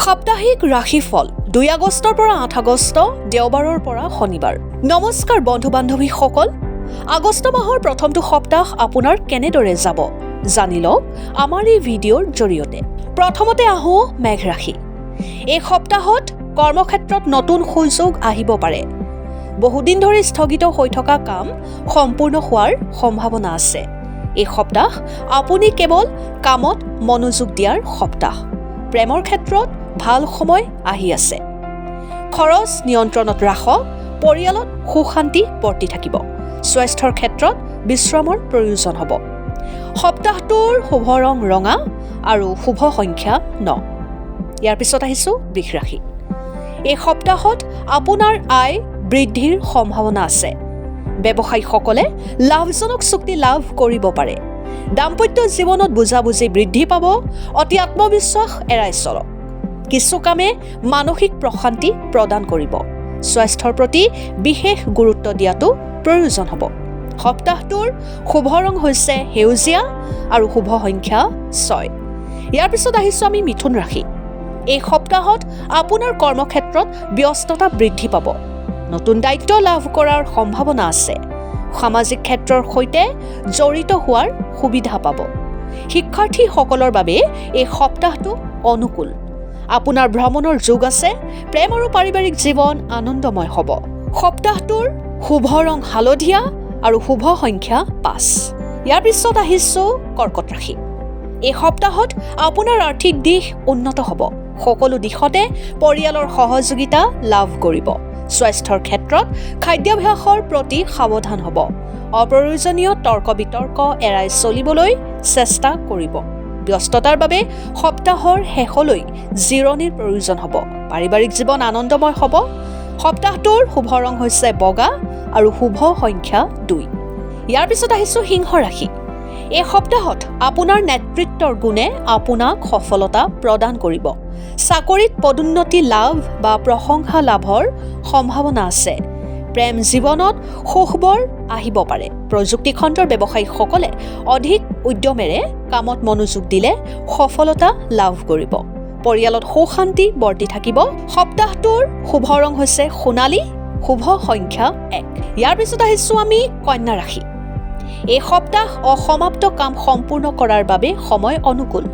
সাপ্তাহিক ৰাশিফল 2 আগষ্টৰ পৰা 8 আগষ্ট দেওবাৰৰ পৰা শনিবাৰ। নমস্কাৰ বন্ধু বান্ধৱীসকল, আগষ্ট মাহৰ প্ৰথমটো সপ্তাহ আপোনাৰ কেনেদৰে যাব জানি লওক আমাৰ এই ভিডিঅ'ৰ জৰিয়তে। প্ৰথমতে আহোঁ মেঘ ৰাশি। এই সপ্তাহত কৰ্মক্ষেত্ৰত নতুন সুযোগ আহিব পাৰে। বহুদিন ধৰি স্থগিত হৈ থকা কাম সম্পূৰ্ণ হোৱাৰ সম্ভাৱনা আছে। এই সপ্তাহ আপুনি কেৱল কামত মনোযোগ দিয়াৰ সপ্তাহ। প্ৰেমৰ ক্ষেত্ৰত ভাল সময় আহি আছে। খৰচ নিয়ন্ত্ৰণত ৰাখক, পৰিয়ালত সুখ শান্তি বৰ্তি থাকিব। স্বাস্থ্যৰ ক্ষেত্ৰত বিশ্ৰামৰ প্ৰয়োজন হ'ব। সপ্তাহটোৰ শুভ ৰং ৰঙা আৰু শুভ সংখ্যা 9। ইয়াৰ পিছত আহিছোঁ বৃষ ৰাশি। এই সপ্তাহত আপোনাৰ আয় বৃদ্ধিৰ সম্ভাৱনা আছে। ব্যৱসায়ীসকলে লাভজনক চুক্তি লাভ কৰিব পাৰে। দাম্পত্য জীৱনত বুজাবুজি বৃদ্ধি পাব। অতি আত্মবিশ্বাস এৰাই চলক। কিছু কামে মানসিক প্ৰশান্তি প্ৰদান কৰিব। স্বাস্থ্যৰ প্ৰতি বিশেষ গুৰুত্ব দিয়াটো প্ৰয়োজন হ'ব। সপ্তাহটোৰ শুভ ৰং হৈছে সেউজীয়া আৰু শুভ সংখ্যা 6। ইয়াৰ পিছত আহিছোঁ আমি মিথুন ৰাশি। এই সপ্তাহত আপোনাৰ কৰ্মক্ষেত্ৰত ব্যস্ততা বৃদ্ধি পাব। নতুন দায়িত্ব লাভ কৰাৰ সম্ভাৱনা আছে। সামাজিক ক্ষেত্ৰৰ সৈতে জড়িত হোৱাৰ সুবিধা পাব। শিক্ষাৰ্থীসকলৰ বাবে এই সপ্তাহটো অনুকূল। আপোনাৰ ভ্ৰমণৰ যোগ আছে। প্ৰেম আৰু পাৰিবাৰিক জীৱন আনন্দময় হ'ব। সপ্তাহটোৰ শুভ ৰং হালধীয়া আৰু শুভ সংখ্যা 5। ইয়াৰ পিছত আহিছোঁ কৰ্কট ৰাশি। এই সপ্তাহত আপোনাৰ আৰ্থিক দিশ উন্নত হ'ব। সকলো দিশতে পৰিয়ালৰ সহযোগিতা লাভ কৰিব। স্বাস্থ্যৰ ক্ষেত্ৰত খাদ্যাভ্যাসৰ প্ৰতি সাৱধান হ'ব। অপ্ৰয়োজনীয় তৰ্ক বিতৰ্ক এৰাই চলিবলৈ চেষ্টা কৰিব। ব্যস্ততাৰ বাবে সপ্তাহৰ শেষলৈ জিৰণিৰ প্ৰয়োজন হ'ব। পাৰিবাৰিক জীৱন আনন্দময় হ'ব। সপ্তাহটোৰ শুভ ৰং হৈছে বগা আৰু শুভ সংখ্যা 2। ইয়াৰ পিছত আহিছোঁ সিংহ ৰাশি। এই সপ্তাহত আপোনাৰ নেতৃত্বৰ গুণে আপোনাক সফলতা প্ৰদান কৰিব। চাকৰিত পদোন্নতি লাভ বা প্ৰশংসা লাভৰ সম্ভাৱনা আছে। প্ৰেম জীৱনত সুখবৰ আহিব পাৰে। প্ৰযুক্তি খণ্ডৰ ব্যৱসায়ীসকলে অধিক উদ্যমেৰে কামত মনোযোগ দিলে সফলতা লাভ কৰিব। পৰিয়ালত সুখ শান্তি বৰ্তি থাকিব। সপ্তাহটোৰ শুভ ৰং হৈছে সোণালী, শুভ সংখ্যা 1। ইয়াৰ পিছত আহিছোঁ আমি কন্যা ৰাশি। এই সপ্তাহ অসমাপ্ত কাম সম্পূৰ্ণ কৰাৰ বাবে সময় অনুকূল।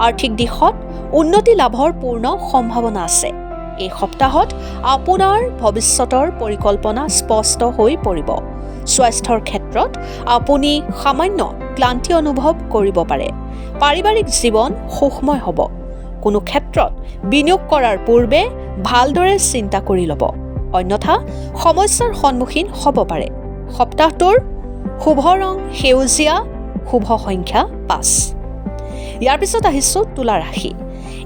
আৰ্থিক দিশত উন্নতি লাভৰ পূৰ্ণ সম্ভাৱনা আছে। এই সপ্তাহত আপোনাৰ ভৱিষ্যতৰ পৰিকল্পনা স্পষ্ট হৈ পৰিব। স্বাস্থ্যৰ ক্ষেত্ৰত আপুনি সামান্য ক্লান্তি অনুভৱ কৰিব পাৰে। পাৰিবাৰিক জীৱন সুখময় হ'ব। কোনো ক্ষেত্ৰত বিনিয়োগ কৰাৰ পূৰ্বে ভালদৰে চিন্তা কৰি ল'ব, অন্যথা সমস্যাৰ সন্মুখীন হ'ব পাৰে। সপ্তাহটোৰ শুভ ৰং সেউজীয়া, শুভ সংখ্যা 5। ইয়াৰ পিছত আহিছোঁ তুলা ৰাশি।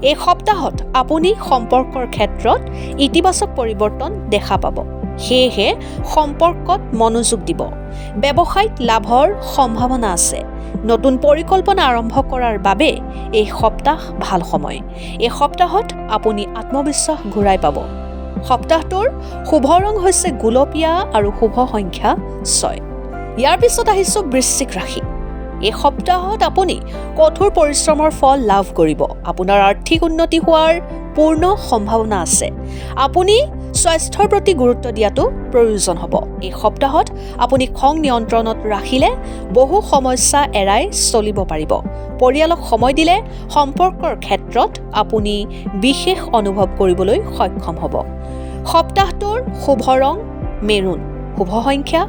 এই সপ্তাহত আপুনি সম্পৰ্কৰ ক্ষেত্ৰত ইতিবাচক পৰিৱৰ্তন দেখা পাব। সেয়েহে সম্পৰ্কত মনোযোগ দিব। ব্যৱসায়িক লাভৰ সম্ভাৱনা আছে। নতুন পৰিকল্পনা আৰম্ভ কৰাৰ বাবে এই সপ্তাহ ভাল সময়। এই সপ্তাহত আপুনি আত্মবিশ্বাস ঘূৰাই পাব। সপ্তাহটোৰ শুভ ৰং হৈছে গুলপীয়া আৰু শুভ সংখ্যা 6। ইয়াৰ পিছত আহিছোঁ বৃশ্চিক ৰাশি। এই সপ্তাহত আপুনি কঠোৰ পৰিশ্ৰমৰ ফল লাভ কৰিব। আপোনাৰ আৰ্থিক উন্নতি হোৱাৰ পূৰ্ণ সম্ভাৱনা আছে। আপুনি স্বাস্থ্যৰ প্ৰতি গুৰুত্ব দিয়াটো প্ৰয়োজন হ'ব। এই সপ্তাহত আপুনি খং নিয়ন্ত্ৰণত ৰাখিলে বহু সমস্যা এৰাই চলিব পাৰিব। পৰিয়ালক সময় দিলে সম্পৰ্কৰ ক্ষেত্ৰত আপুনি বিশেষ অনুভৱ কৰিবলৈ সক্ষম হ'ব। সপ্তাহটোৰ শুভ ৰং মেৰুন, শুভ সংখ্যা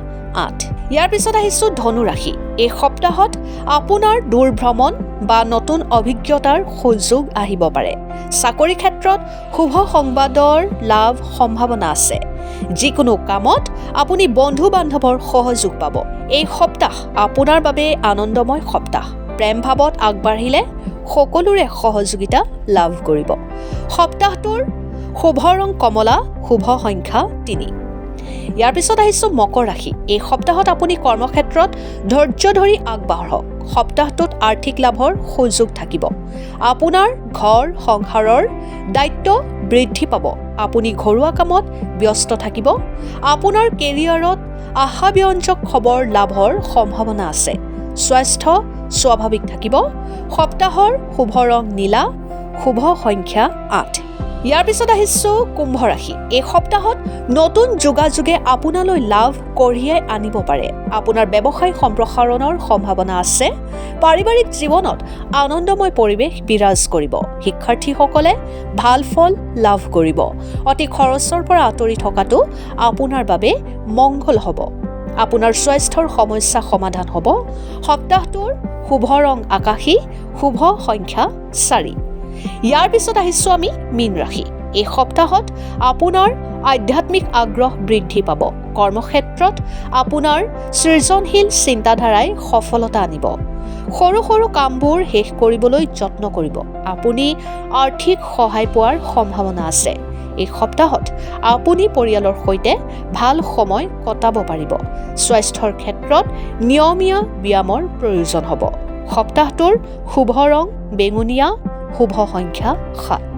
8। ইয়াৰ পিছত আহিছোঁ ধনু ৰাশি। এই সপ্তাহত আপোনাৰ দূৰ ভ্ৰমণ বা নতুন অভিজ্ঞতাৰ সুযোগ আহিব পাৰে। চাকৰি ক্ষেত্ৰত শুভ সংবাদৰ লাভ সম্ভাৱনা আছে। যিকোনো কামত আপুনি বন্ধু বান্ধৱৰ সহযোগ পাব। এই সপ্তাহ আপোনাৰ বাবে আনন্দময় সপ্তাহ। প্ৰেম ভাৱত আগবাঢ়িলে সকলোৰে সহযোগিতা লাভ কৰিব। সপ্তাহটোৰ শুভ ৰং কমলা, শুভ সংখ্যা 3। ইয়াৰ পিছত আহিছোঁ মকৰ ৰাশি। এই সপ্তাহত আপুনি কৰ্মক্ষেত্ৰত ধৈৰ্য ধৰি আগবাঢ়ক। সপ্তাহটোত আৰ্থিক লাভৰ সুযোগ থাকিব। আপোনাৰ ঘৰ সংসাৰৰ দায়িত্ব বৃদ্ধি পাব। আপুনি ঘৰুৱা কামত ব্যস্ত থাকিব। আপোনাৰ কেৰিয়াৰত আশাব্যঞ্জক খবৰ লাভৰ সম্ভাৱনা আছে। স্বাস্থ্য স্বাভাৱিক থাকিব। সপ্তাহৰ শুভ ৰং নীলা, শুভ সংখ্যা 8। ইয়াৰ পিছত আহিছোঁ কুম্ভ ৰাশি। এই সপ্তাহত নতুন যোগাযোগে আপোনালৈ লাভ কঢ়িয়াই আনিব পাৰে। আপোনাৰ ব্যৱসায় সম্প্ৰসাৰণৰ সম্ভাৱনা আছে। পাৰিবাৰিক জীৱনত আনন্দময় পৰিৱেশ বিৰাজ কৰিব। শিক্ষাৰ্থীসকলে ভাল ফল লাভ কৰিব। অতি খৰচৰ পৰা আঁতৰি থকাটো আপোনাৰ বাবে মংগল হ'ব। আপোনাৰ স্বাস্থ্যৰ সমস্যা সমাধান হ'ব। সপ্তাহটোৰ শুভ ৰং আকাশী, শুভ সংখ্যা 4। ইয়াৰ পিছত আহিছোঁ আমি মীন ৰাশি। এই সপ্তাহত আপোনাৰ আধ্যাত্মিক আগ্ৰহ বৃদ্ধি পাব। কৰ্মক্ষেত্ৰত আপোনাৰ সৃজনশীল চিন্তাধাৰাই সফলতা আনিব। সৰু সৰু কামবোৰ শেষ কৰিবলৈ যত্ন কৰিব। আপুনি আৰ্থিক সহায় পোৱাৰ সম্ভাৱনা আছে। এই সপ্তাহত আপুনি পৰিয়ালৰ সৈতে ভাল সময় কটাব পাৰিব। স্বাস্থ্যৰ ক্ষেত্ৰত নিয়মীয়া ব্যায়ামৰ প্ৰয়োজন হ'ব। সপ্তাহটোৰ শুভ ৰং বেঙুনীয়া, শুভ সংখ্যা 7।